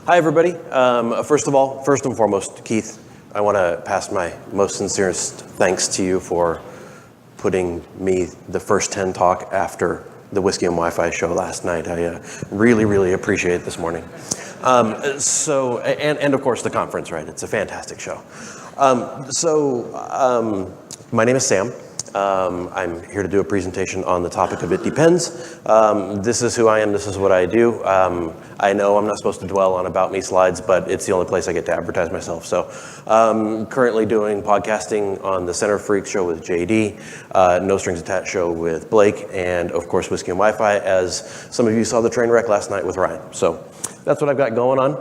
Hi, everybody. First and foremost, Keith, I want to pass my most sincerest thanks to you for putting me the first 10 talk after the Whiskey and Wi-Fi show last night. I really, really appreciate it this morning. And of course the conference, right? It's a fantastic show. My name is Sam. I'm here to do a presentation on the topic of it depends. This is who I am, this is what I do. I know I'm not supposed to dwell on about me slides, but it's the only place I get to advertise myself. So currently doing podcasting on the Center Freak show with JD, No Strings Attached show with Blake, and of course Whiskey and Wi-Fi, as some of you saw the train wreck last night with Ryan. So that's what I've got going on.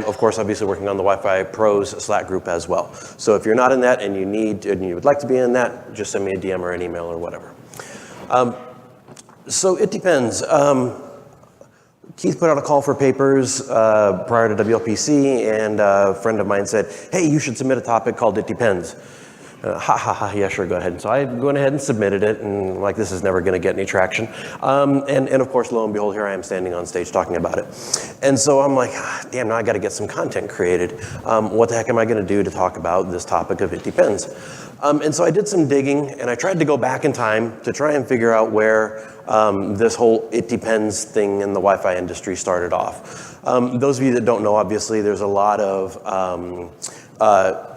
Of course, obviously working on the Wi-Fi Pros Slack group as well. So if you're not in that and you would like to be in that, just send me a DM or an email or whatever. So it depends. Keith put out a call for papers prior to WLPC, and a friend of mine said, hey, you should submit a topic called It Depends. Yeah, sure, go ahead. And so I went ahead and submitted it, and like, this is never going to get any traction. And of course, lo and behold, here I am standing on stage talking about it. And so I'm like, damn, now I got to get some content created. What the heck am I going to do to talk about this topic of It Depends? And so I did some digging, and I tried to go back in time to try and figure out where this whole It Depends thing in the Wi-Fi industry started off. Those of you that don't know, obviously, there's a lot of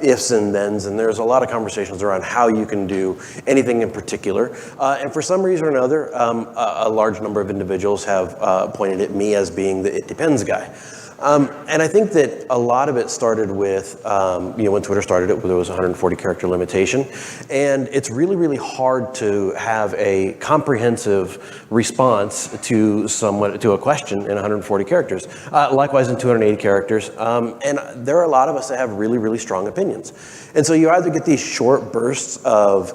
ifs and thens, and there's a lot of conversations around how you can do anything in particular. And for some reason or another, a large number of individuals have pointed at me as being the It Depends guy. And I think that a lot of it started with, when Twitter started it, there was a 140 character limitation. And it's really, really hard to have a comprehensive response to a question in 140 characters. Likewise in 280 characters. And there are a lot of us that have really, really strong opinions. And so you either get these short bursts of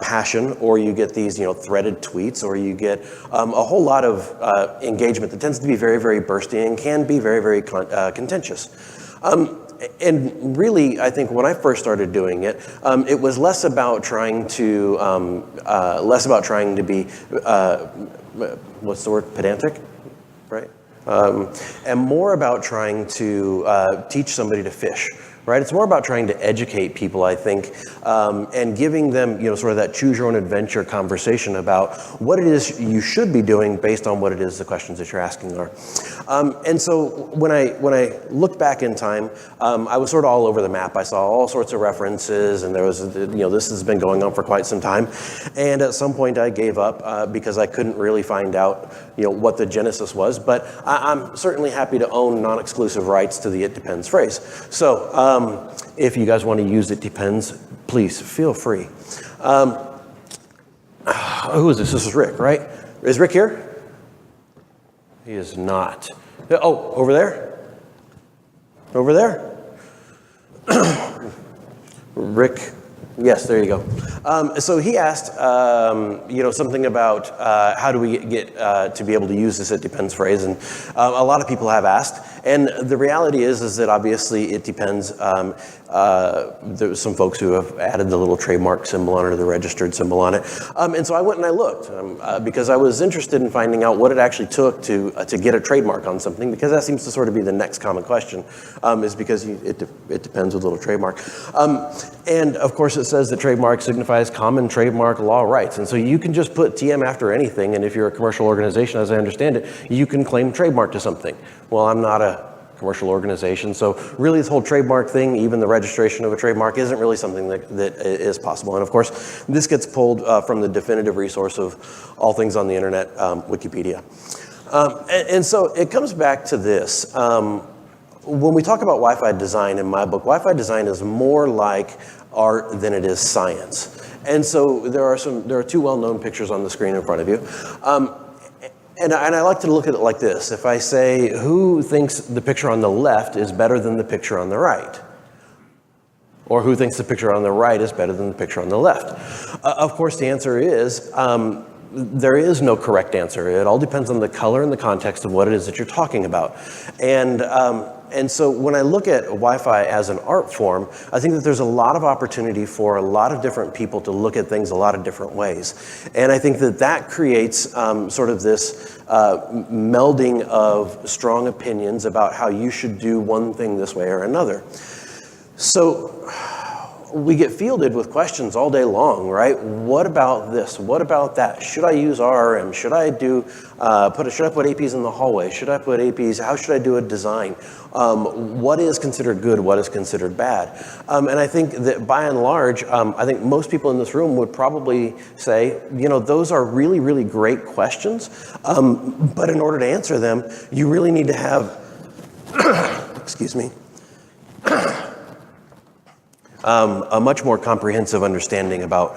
passion, or you get these, threaded tweets, or you get a whole lot of engagement that tends to be very, very bursty and can be very, very contentious. And really, I think when I first started doing it, it was less about trying to be, what's the word, pedantic, right? And more about trying to teach somebody to fish. Right, it's more about trying to educate people, I think, and giving them, sort of that choose your own adventure conversation about what it is you should be doing based on what it is the questions that you're asking are. And so when I looked back in time, I was sort of all over the map. I saw all sorts of references, and there was, this has been going on for quite some time. And at some point I gave up because I couldn't really find out, what the genesis was. But I'm certainly happy to own non-exclusive rights to the It Depends phrase. So if you guys want to use It Depends, please feel free. Who is this? This is Rick, right? Is Rick here? He is not. Oh, over there? Over there? Rick. Yes, there you go. So he asked, something about how do we get to be able to use this It Depends phrase, and a lot of people have asked. And the reality is that obviously it depends. There's some folks who have added the little trademark symbol on it, or the registered symbol on it. And so I went and I looked because I was interested in finding out what it actually took to get a trademark on something, because that seems to sort of be the next common question, is because it depends with a little trademark. And of course it says that trademark signifies common trademark law rights. And so you can just put TM after anything, and if you're a commercial organization, as I understand it, you can claim trademark to something. Well, I'm not a commercial organization, so really this whole trademark thing, even the registration of a trademark, isn't really something that is possible. And of course, this gets pulled from the definitive resource of all things on the internet, Wikipedia. And so it comes back to this. When we talk about Wi-Fi design, in my book, Wi-Fi design is more like art than it is science. And so there are two well-known pictures on the screen in front of you. And I like to look at it like this. If I say, who thinks the picture on the left is better than the picture on the right? Or who thinks the picture on the right is better than the picture on the left? Of course, the answer is, there is no correct answer. It all depends on the color and the context of what it is that you're talking about. And And so when I look at Wi-Fi as an art form, I think that there's a lot of opportunity for a lot of different people to look at things a lot of different ways. And I think that that creates sort of this melding of strong opinions about how you should do one thing this way or another. So we get fielded with questions all day long, right? What about this? What about that? Should I use RRM? Should I do should I put APs in the hallway? Should I put APs? How should I do a design? What is considered good? What is considered bad? And I think that by and large, I think most people in this room would probably say, those are really, really great questions. But in order to answer them, you really need to have, excuse me, a much more comprehensive understanding about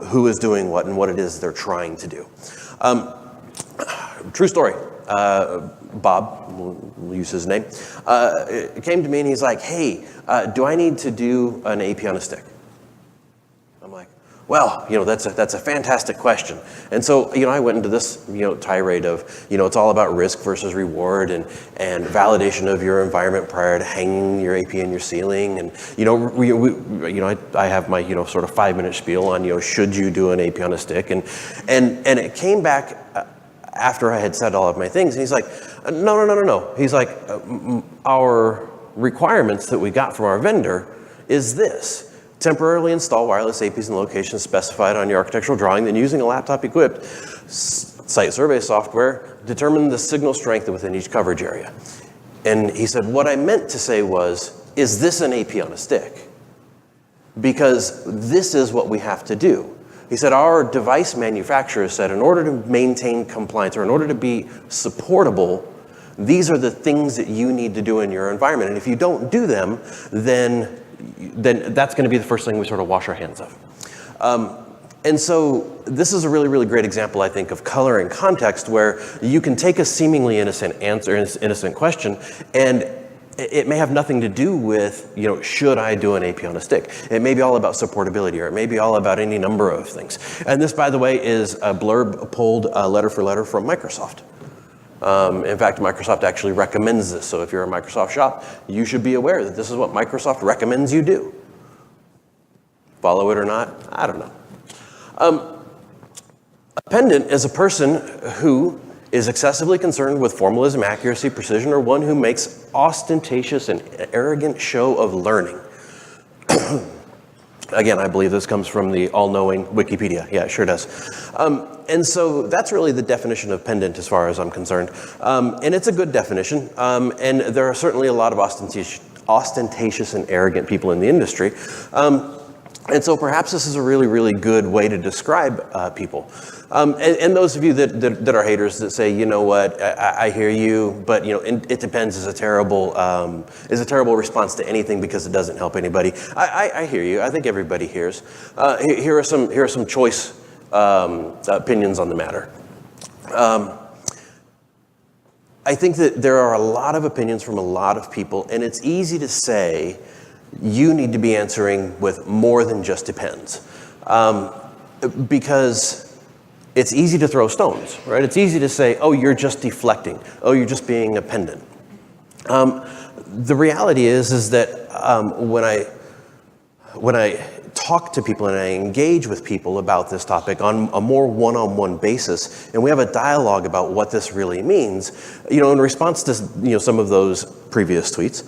who is doing what and what it is they're trying to do. True story. Bob, we'll use his name, came to me and he's like, hey, do I need to do an AP on a stick? I'm like, well, that's a fantastic question. And so, I went into this, tirade of, it's all about risk versus reward and validation of your environment prior to hanging your AP in your ceiling. And, I have my, sort of 5-minute spiel on, should you do an AP on a stick? And it came back after I had said all of my things. And he's like, no. He's like, our requirements that we got from our vendor is this. Temporarily install wireless APs in locations specified on your architectural drawing, then using a laptop-equipped site survey software, determine the signal strength within each coverage area. And he said, what I meant to say was, is this an AP on a stick? Because this is what we have to do. He said, our device manufacturer said, in order to maintain compliance or in order to be supportable, these are the things that you need to do in your environment. And if you don't do them, then that's going to be the first thing we sort of wash our hands of. And so this is a really, really great example, I think, of color and context where you can take a seemingly innocent answer, innocent question, and it may have nothing to do with, should I do an AP on a stick? It may be all about supportability, or it may be all about any number of things. And this, by the way, is a blurb pulled letter for letter from Microsoft. In fact, Microsoft actually recommends this. So if you're a Microsoft shop, you should be aware that this is what Microsoft recommends you do. Follow it or not, I don't know. A pedant is a person who is excessively concerned with formalism, accuracy, precision, or one who makes ostentatious and arrogant show of learning. Again, I believe this comes from the all-knowing Wikipedia. Yeah, it sure does. And so that's really the definition of pedant as far as I'm concerned. And it's a good definition. And there are certainly a lot of ostentatious and arrogant people in the industry. And so perhaps this is a really, really good way to describe people. And those of you that are haters that say, you know what, I hear you, but it depends is a terrible response to anything because it doesn't help anybody. I hear you. I think everybody hears. Here are some choice opinions on the matter. I think that there are a lot of opinions from a lot of people, and it's easy to say you need to be answering with more than just depends, because it's easy to throw stones, right? It's easy to say, oh, you're just deflecting. Oh, you're just being a pedant. The reality is that when I talk to people and I engage with people about this topic on a more one-on-one basis, and we have a dialogue about what this really means, in response to some of those previous tweets,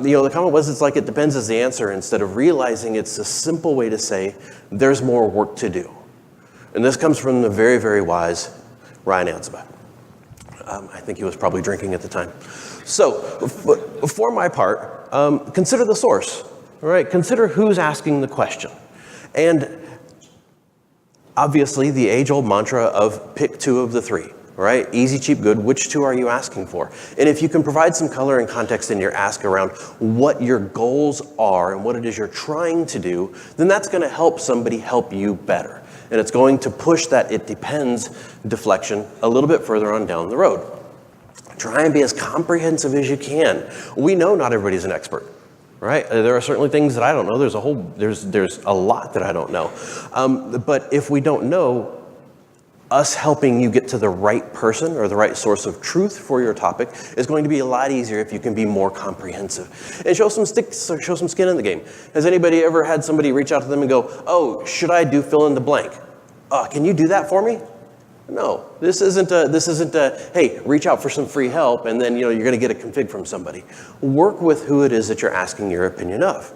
the comment was, it's like it depends as the answer, instead of realizing it's a simple way to say there's more work to do. And this comes from the very, very wise Ryan Ansaba. I think he was probably drinking at the time. So for my part, consider the source. All right, consider who's asking the question. And obviously the age-old mantra of pick two of the three, right? Easy, cheap, good. Which two are you asking for? And if you can provide some color and context in your ask around what your goals are and what it is you're trying to do, then that's going to help somebody help you better. And it's going to push that it depends deflection a little bit further on down the road. Try and be as comprehensive as you can. We know not everybody's an expert. Right? There are certainly things that I don't know. There's a lot that I don't know. But if we don't know, us helping you get to the right person or the right source of truth for your topic is going to be a lot easier if you can be more comprehensive and show some skin in the game. Has anybody ever had somebody reach out to them and go, oh, should I do fill in the blank? Can you do that for me? No, this isn't a, hey, reach out for some free help and then you're going to get a config from somebody. Work with who it is that you're asking your opinion of.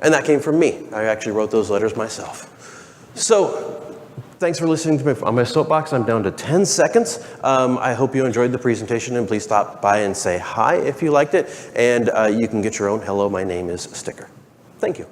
And that came from me. I actually wrote those letters myself. So, thanks for listening to me on my soapbox. I'm down to 10 seconds. I hope you enjoyed the presentation, and please stop by and say hi if you liked it. And you can get your own "Hello, my name is" sticker. Thank you.